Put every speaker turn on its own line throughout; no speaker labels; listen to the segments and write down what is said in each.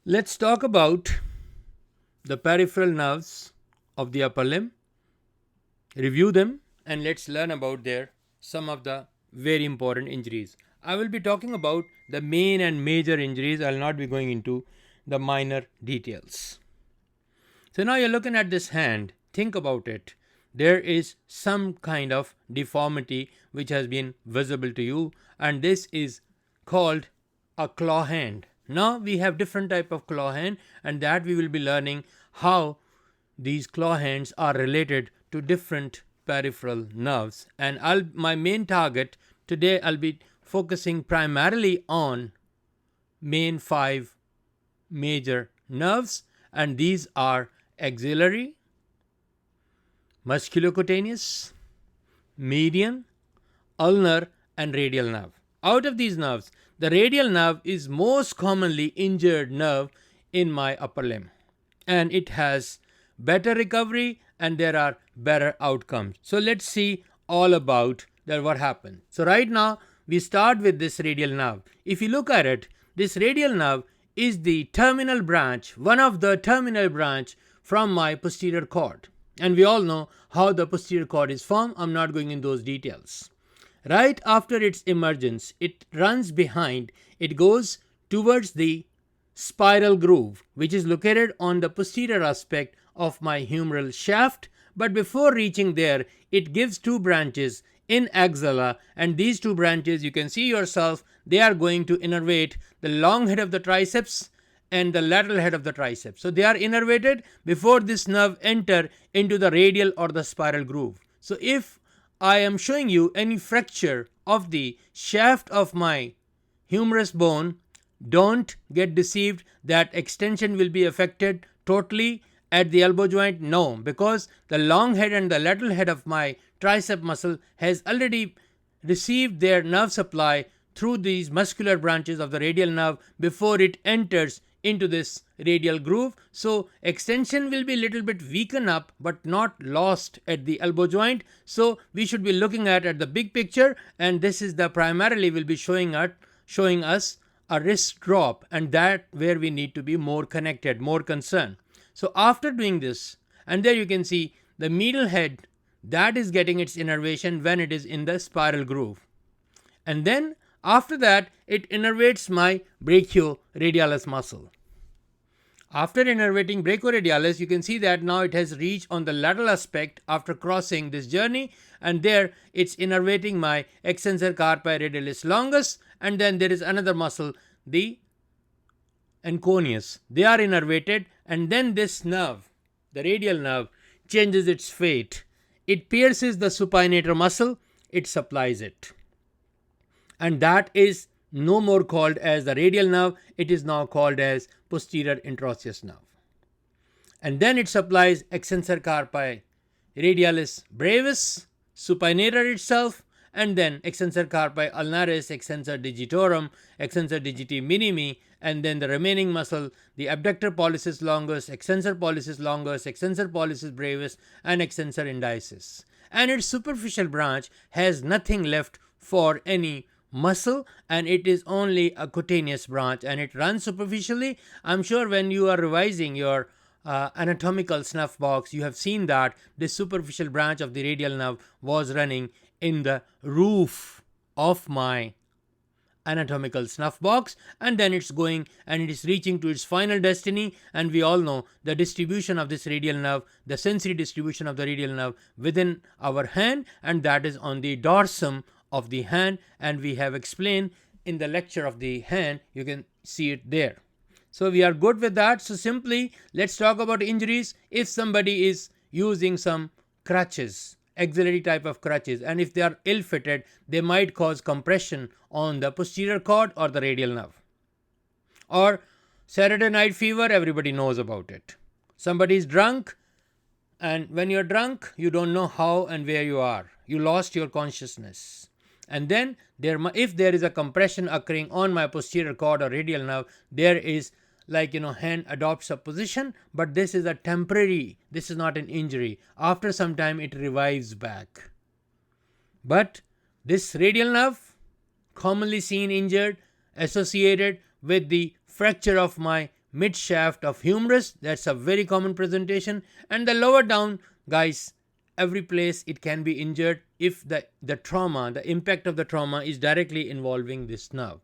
Let's talk about the peripheral nerves of the upper limb, review them, and let's learn about their some of the very important injuries. I will be talking about the main and major injuries. I'll not be going into the minor details. So now you're looking at this hand. Think about it. There is some kind of deformity which has been visible to you, and this is called a claw hand. Now we have different type of claw hand, and that we will be learning how these claw hands are related to different peripheral nerves. And my main target today, I'll be focusing primarily on main five major nerves, and these are axillary, musculocutaneous, median, ulnar, and radial nerve. Out of these nerves, the radial nerve is most commonly injured nerve in my upper limb, and it has better recovery and there are better outcomes. So let's see all about that what happened. So right now we start with this radial nerve. If you look at it, this radial nerve is the terminal branch, one of the terminal branch from my posterior cord. And we all know how the posterior cord is formed. I'm not going in those details. Right after its emergence, it runs behind, it goes towards the spiral groove, which is located on the posterior aspect of my humeral shaft. But before reaching there, it gives two branches in axilla, and these two branches, you can see yourself, they are going to innervate the long head of the triceps and the lateral head of the triceps. So they are innervated before this nerve enter into the radial or the spiral groove. So if I am showing you any fracture of the shaft of my humerus bone, don't get deceived that extension will be affected totally at the elbow joint. No, because the long head and the lateral head of my tricep muscle has already received their nerve supply through these muscular branches of the radial nerve before it enters into this radial groove. So extension will be a little bit weakened up but not lost at the elbow joint. So we should be looking at the big picture, and this is the primarily will be showing us a wrist drop, and that where we need to be more connected, more concerned. So after doing this, and there you can see the medial head that is getting its innervation when it is in the spiral groove. And then after that, it innervates my brachioradialis muscle. After innervating brachioradialis, you can see that now it has reached on the lateral aspect after crossing this journey, and there it's innervating my extensor carpi radialis longus, and then there is another muscle, the anconeus. They are innervated, and then this nerve, the radial nerve, changes its fate. It pierces the supinator muscle, it supplies it. And that is no more called as the radial nerve, it is now called as posterior interosseous nerve. And then it supplies extensor carpi radialis brevis, supinator itself, and then extensor carpi ulnaris, extensor digitorum, extensor digiti minimi, and then the remaining muscle, the abductor pollicis longus, extensor pollicis longus, extensor pollicis brevis, and extensor indicis. And its superficial branch has nothing left for any muscle, and it is only a cutaneous branch, and it runs superficially. I'm sure when you are revising your anatomical snuff box, you have seen that this superficial branch of the radial nerve was running in the roof of my anatomical snuff box, and then it's going and it is reaching to its final destiny. And we all know the distribution of this radial nerve, the sensory distribution of the radial nerve within our hand, and that is on the dorsum of the hand, and we have explained in the lecture of the hand, you can see it there. So we are good with that. So simply let's talk about injuries. If somebody is using some crutches, axillary type of crutches, and if they are ill fitted, they might cause compression on the posterior cord or the radial nerve. Or Saturday night fever, everybody knows about it. Somebody is drunk, and when you're drunk, you don't know how and where you are. You lost your consciousness. And then if there is a compression occurring on my posterior cord or radial nerve, there is hand adopts a position, but this is a temporary, this is not an injury. After some time it revives back. But this radial nerve, commonly seen injured, associated with the fracture of my mid shaft of humerus. That's a very common presentation. And the lower down, guys, every place it can be injured if the trauma, the impact of the trauma is directly involving this nerve.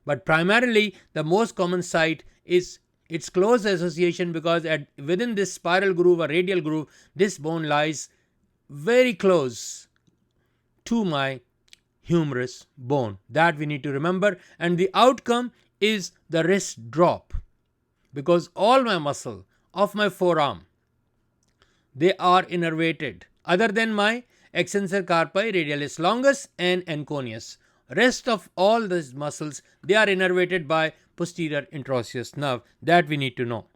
But primarily, the most common site is its close association, because within this spiral groove or radial groove, this bone lies very close to my humerus bone. That we need to remember. And the outcome is the wrist drop, because all my muscle of my forearm, they are innervated, other than my extensor carpi, radialis longus and anconeus. Rest of all these muscles, they are innervated by posterior interosseous nerve. That we need to know.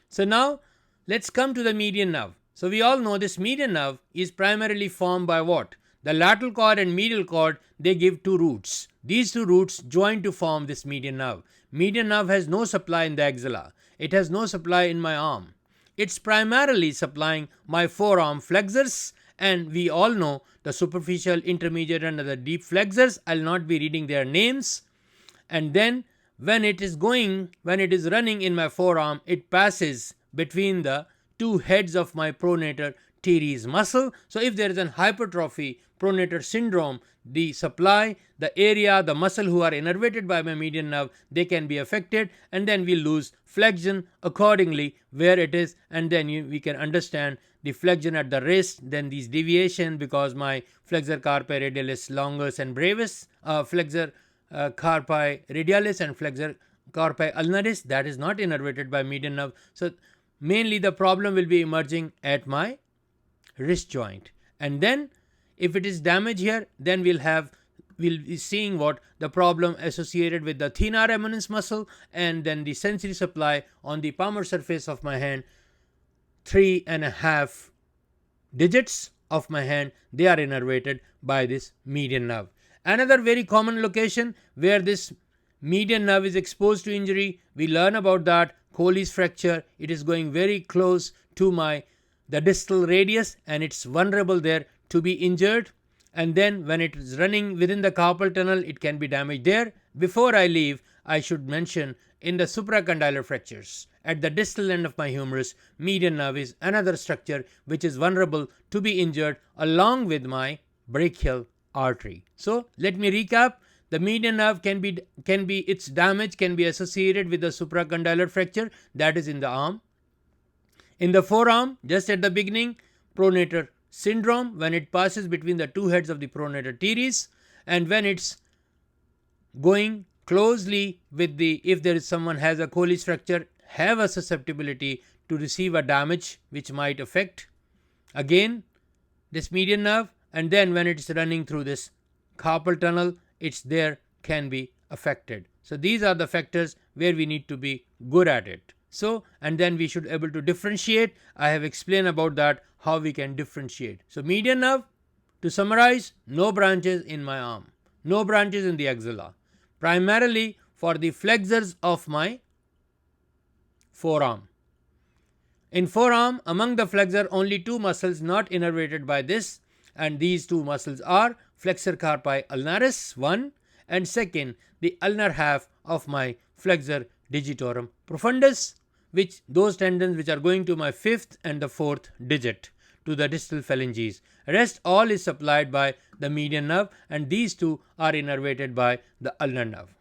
So now let's come to the median nerve. So we all know this median nerve is primarily formed by what? The lateral cord and medial cord, they give two roots. These two roots join to form this median nerve. Median nerve has no supply in the axilla. It has no supply in my arm. It's primarily supplying my forearm flexors, and we all know the superficial, intermediate and the deep flexors. I'll not be reading their names. And then when it is running in my forearm, it passes between the two heads of my pronator teres muscle. So if there is an hypertrophy, pronator syndrome, the supply, the area, the muscle who are innervated by my median nerve, they can be affected, and then we lose flexion accordingly where it is, and then we can understand the flexion at the wrist, then these deviation because my flexor carpi radialis longus and brevis, flexor carpi radialis and flexor carpi ulnaris, that is not innervated by median nerve. So mainly the problem will be emerging at my wrist joint. And then if it is damaged here, then we'll be seeing what the problem associated with the thenar eminence muscle, and then the sensory supply on the palmar surface of my hand, 3.5 digits of my hand, they are innervated by this median nerve. Another very common location where this median nerve is exposed to injury, we learn about that, Colles fracture. It is going very close to the distal radius, and it's vulnerable there to be injured. And then when it is running within the carpal tunnel, it can be damaged there. Before I leave, I should mention in the supracondylar fractures at the distal end of my humerus, median nerve is another structure which is vulnerable to be injured along with my brachial artery. So let me recap. The median nerve its damage can be associated with the supracondylar fracture, that is in the arm. In the forearm, just at the beginning, pronator syndrome, when it passes between the two heads of the pronator teres, and when it's going closely with if there is someone has a Colles fracture, have a susceptibility to receive a damage which might affect again this median nerve. And then when it's running through this carpal tunnel, it's there can be affected. So these are the factors where we need to be good at it. So, and then we should be able to differentiate. I have explained about that, how we can differentiate. So median nerve, to summarize, no branches in my arm, no branches in the axilla, primarily for the flexors of my forearm. In forearm, among the flexor, only two muscles not innervated by this, and these two muscles are flexor carpi ulnaris, one, and second, the ulnar half of my flexor digitorum profundus, which those tendons which are going to my fifth and the fourth digit to the distal phalanges. Rest all is supplied by the median nerve, and these two are innervated by the ulnar nerve.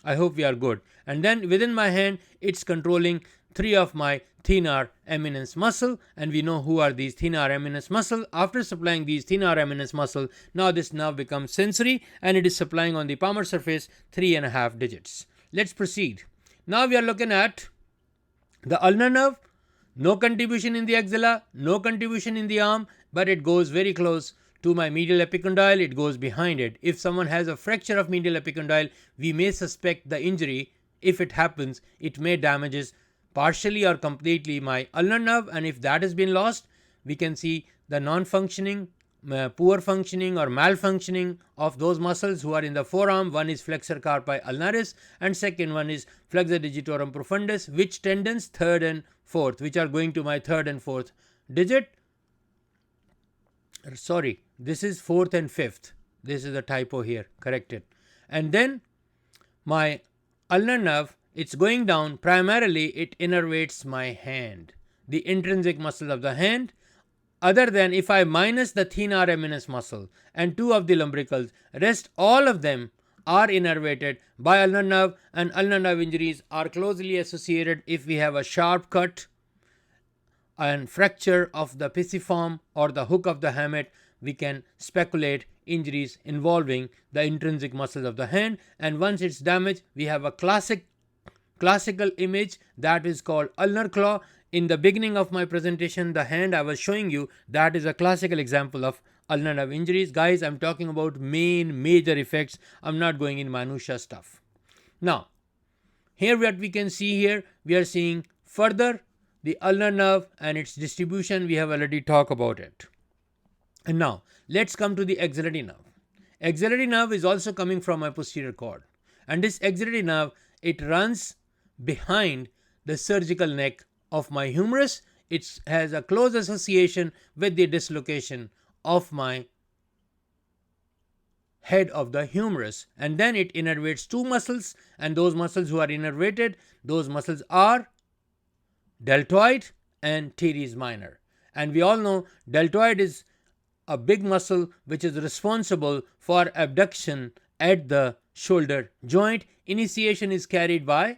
I hope we are good. And then within my hand, it's controlling three of my thenar eminence muscle, and we know who are these thenar eminence muscle. After supplying these thenar eminence muscle, now this nerve becomes sensory, and it is supplying on the palmar surface 3.5 digits. Let's proceed. Now we are looking at the ulnar nerve. No contribution in the axilla, no contribution in the arm, but it goes very close to my medial epicondyle, it goes behind it. If someone has a fracture of medial epicondyle, we may suspect the injury. If it happens, it may damages partially or completely my ulnar nerve, and if that has been lost, we can see the non-functioning, poor functioning or malfunctioning of those muscles who are in the forearm. One is flexor carpi ulnaris, and second one is flexor digitorum profundus, which tendons, third and fourth, which are going to my third and fourth digit. Sorry, this is fourth and fifth. This is a typo here, corrected. And then my ulnar nerve it's going down. Primarily, it innervates my hand, the intrinsic muscle of the hand. Other than if I minus the thenar eminence muscle and two of the lumbricals, rest all of them are innervated by ulnar nerve, and ulnar nerve injuries are closely associated if we have a sharp cut and fracture of the pisiform or the hook of the hamate. We can speculate injuries involving the intrinsic muscles of the hand, and once it's damaged, we have a classical image that is called ulnar claw. In the beginning of my presentation, the hand I was showing you, that is a classical example of ulnar nerve injuries. Guys, I'm talking about major effects. I'm not going in minutia stuff. Now, here what we can see here, we are seeing further the ulnar nerve and its distribution. We have already talked about it. And now, let's come to the axillary nerve. Axillary nerve is also coming from my posterior cord. And this axillary nerve, it runs behind the surgical neck of my humerus. It has a close association with the dislocation of my head of the humerus, and then it innervates two muscles, and those muscles who are innervated, those muscles are deltoid and teres minor. And we all know deltoid is a big muscle which is responsible for abduction at the shoulder joint. Initiation is carried by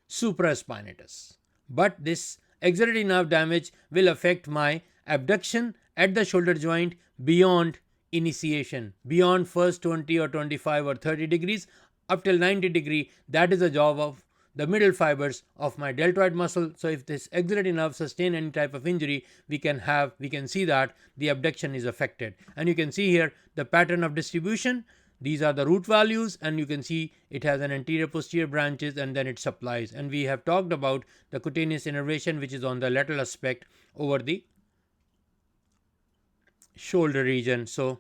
supraspinatus. But this axillary nerve damage will affect my abduction at the shoulder joint beyond initiation, beyond first 20 or 25 or 30 degrees up till 90 degree. That is the job of the middle fibers of my deltoid muscle. So if this axillary nerve sustain any type of injury, we can see that the abduction is affected. And you can see here the pattern of distribution. These are the root values, and you can see it has an anterior posterior branches, and then it supplies. And we have talked about the cutaneous innervation, which is on the lateral aspect over the shoulder region. So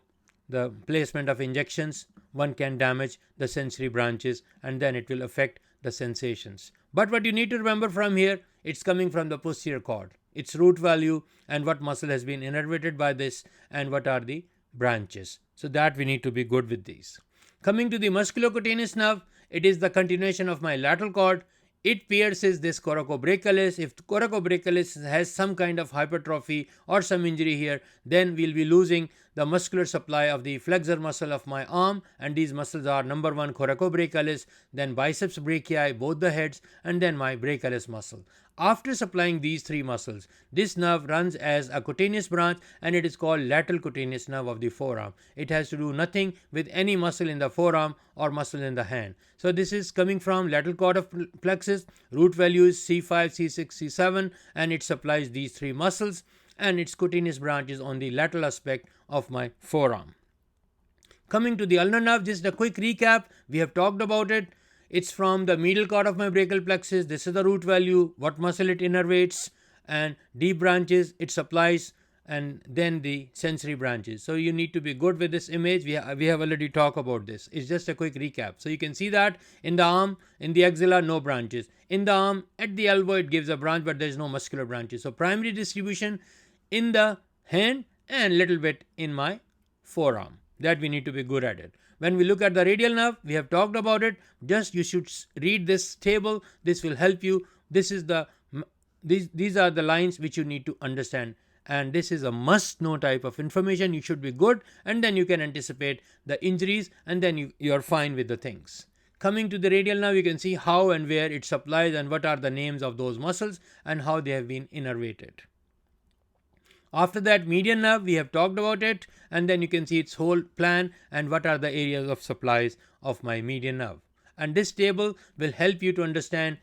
the placement of injections, one can damage the sensory branches, and then it will affect the sensations. But what you need to remember from here, it's coming from the posterior cord, its root value, and what muscle has been innervated by this, and what are the branches. So that we need to be good with these. Coming to the musculocutaneous nerve, it is the continuation of my lateral cord. It pierces this coracobrachialis. If coracobrachialis has some kind of hypertrophy or some injury here, then we'll be losing the muscular supply of the flexor muscle of my arm, and these muscles are number one coracobrachialis, then biceps brachii, both the heads, and then my brachialis muscle. After supplying these three muscles, this nerve runs as a cutaneous branch, and it is called lateral cutaneous nerve of the forearm. It has to do nothing with any muscle in the forearm or muscle in the hand. So this is coming from lateral cord of plexus. Root value is C5, C6, C7, and it supplies these three muscles, and its cutaneous branch is on the lateral aspect of my forearm. Coming to the ulnar nerve, just a quick recap. We have talked about it. It's from the medial cord of my brachial plexus. This is the root value, what muscle it innervates, and deep branches it supplies, and then the sensory branches. So you need to be good with this image. We have already talked about this. It's just a quick recap. So you can see that in the arm, in the axilla, no branches. In the arm, at the elbow, it gives a branch, but there is no muscular branches. So primary distribution in the hand and little bit in my forearm. That we need to be good at it. When we look at the radial nerve, we have talked about it. Just you should read this table. This will help you. These are the lines which you need to understand. And this is a must know type of information. You should be good, and then you can anticipate the injuries, and then you're fine with the things. Coming to the radial nerve, you can see how and where it supplies, and what are the names of those muscles, and how they have been innervated. After that, median nerve, we have talked about it, and then you can see its whole plan and what are the areas of supplies of my median nerve. And this table will help you to understand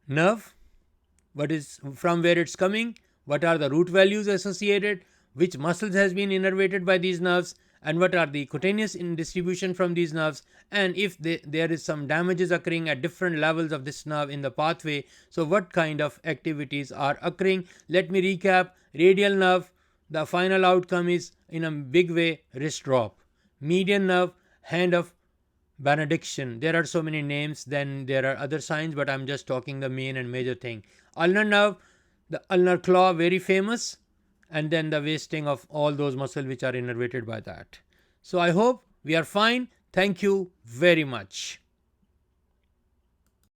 nerve, what is from where it's coming, what are the root values associated, which muscles has been innervated by these nerves, and what are the cutaneous in distribution from these nerves, and if there is some damages occurring at different levels of this nerve in the pathway, so what kind of activities are occurring. Let me recap. Radial nerve, the final outcome is in a big way wrist drop. Median nerve, hand of benediction. There are so many names, then there are other signs, but I'm just talking the main and major thing. Ulnar nerve, the ulnar claw, very famous, and then the wasting of all those muscles which are innervated by that. So I hope we are fine. Thank you very much.